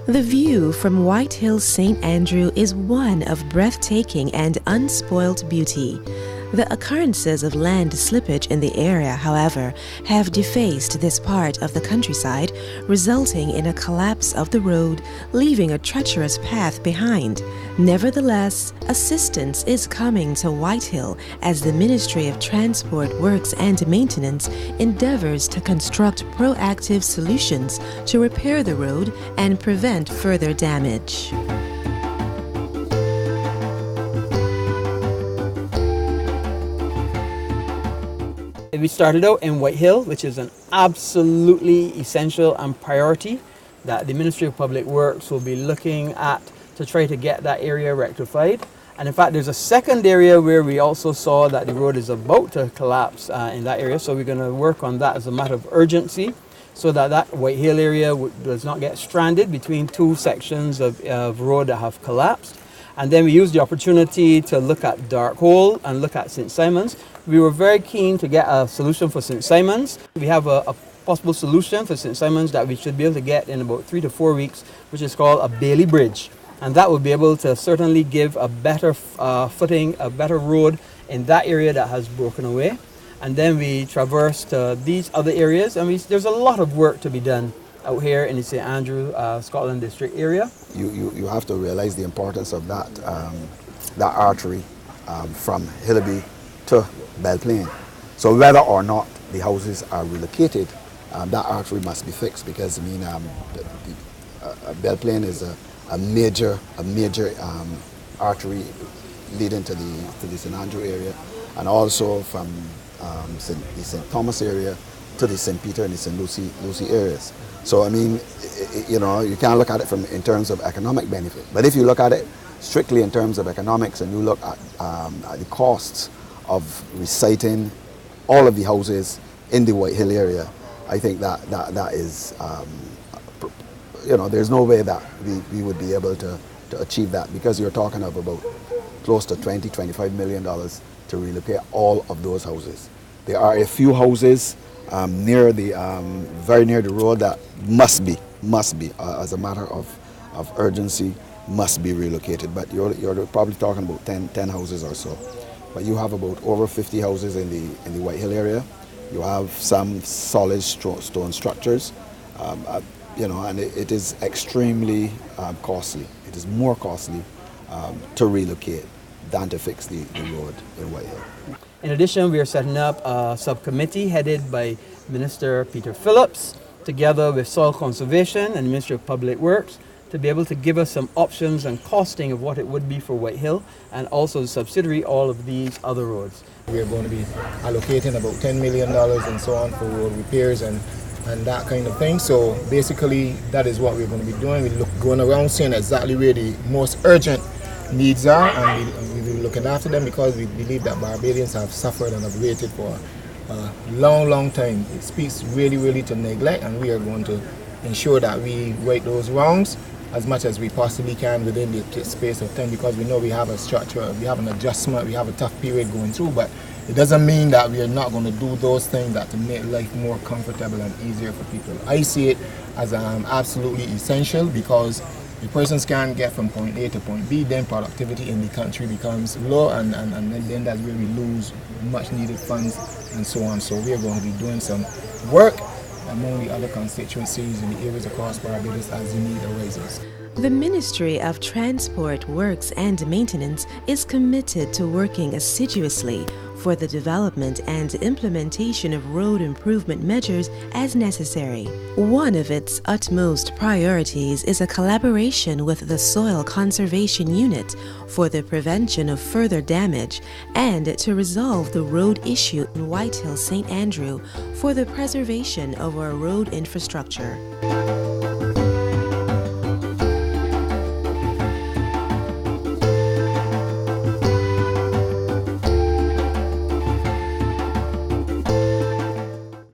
The view from Whitehall St. Andrew is one of breathtaking and unspoilt beauty. The occurrences of land slippage in the area, however, have defaced this part of the countryside, resulting in a collapse of the road, leaving a treacherous path behind. Nevertheless, assistance is coming to Whitehall as the Ministry of Transport, Works and Maintenance endeavors to construct proactive solutions to repair the road and prevent further damage. We started out in Whitehall, which is an absolutely essential and priority that the Ministry of Public Works will be looking at to try to get that area rectified. And in fact, there's a second area where we also saw that the road is about to collapse in that area. So we're going to work on that as a matter of urgency so that that Whitehall area does not get stranded between two sections of road that have collapsed. And then we used the opportunity to look at Dark Hole and look at St. Simon's. We were very keen to get a solution for St. Simon's. We have a possible solution for St. Simon's that we should be able to get in about 3 to 4 weeks, which is called a Bailey Bridge. And that will be able to certainly give a better footing, a better road in that area that has broken away. And then we traversed these other areas, and there's a lot of work to be done out here in the St. Andrew, Scotland District area. You have to realize the importance of that artery from Hillaby to Belplain. So whether or not the houses are relocated, that artery must be fixed because Belplain is a major artery leading to the St. Andrew area, and also from the St. Thomas area to the St. Peter and the St. Lucy areas. So I mean, you can't look at it in terms of economic benefit. But if you look at it strictly in terms of economics and you look at the costs of reciting all of the houses in the Whitehall area, I think that is, there's no way that we would be able to achieve that because you're talking of about close to $20–25 million to relocate all of those houses. There are a few houses very near the road that must be as a matter of urgency must be relocated, but you're probably talking about 10 houses or so. But you have about over 50 houses in the Whitehall area. You have some solid stone structures, and it is extremely costly. It is more costly to relocate than to fix the road in Whitehall. In addition, we are setting up a subcommittee headed by Minister Peter Phillips, together with Soil Conservation and the Ministry of Public Works, to be able to give us some options and costing of what it would be for Whitehall and also to subsidiary all of these other roads. We are going to be allocating about $10 million and so on for road repairs and that kind of thing. So basically, that is what we're going to be doing. We're going around seeing exactly where the most urgent needs are, and we'll be looking after them because we believe that Barbadians have suffered and have waited for a long time. It speaks really to neglect, and we are going to ensure that we right those wrongs as much as we possibly can within the space of time, because we know we have a structure, we have an adjustment, we have a tough period going through, but it doesn't mean that we are not going to do those things that to make life more comfortable and easier for people. I see it as absolutely essential because the persons can't get from point A to point B, then productivity in the country becomes low, and then that's where we lose much needed funds and so on. So we are going to be doing some work among the other constituencies in the areas across Barbados as the need arises. The Ministry of Transport, Works and Maintenance is committed to working assiduously for the development and implementation of road improvement measures as necessary. One of its utmost priorities is a collaboration with the Soil Conservation Unit for the prevention of further damage and to resolve the road issue in Whitehall St. Andrew for the preservation of our road infrastructure.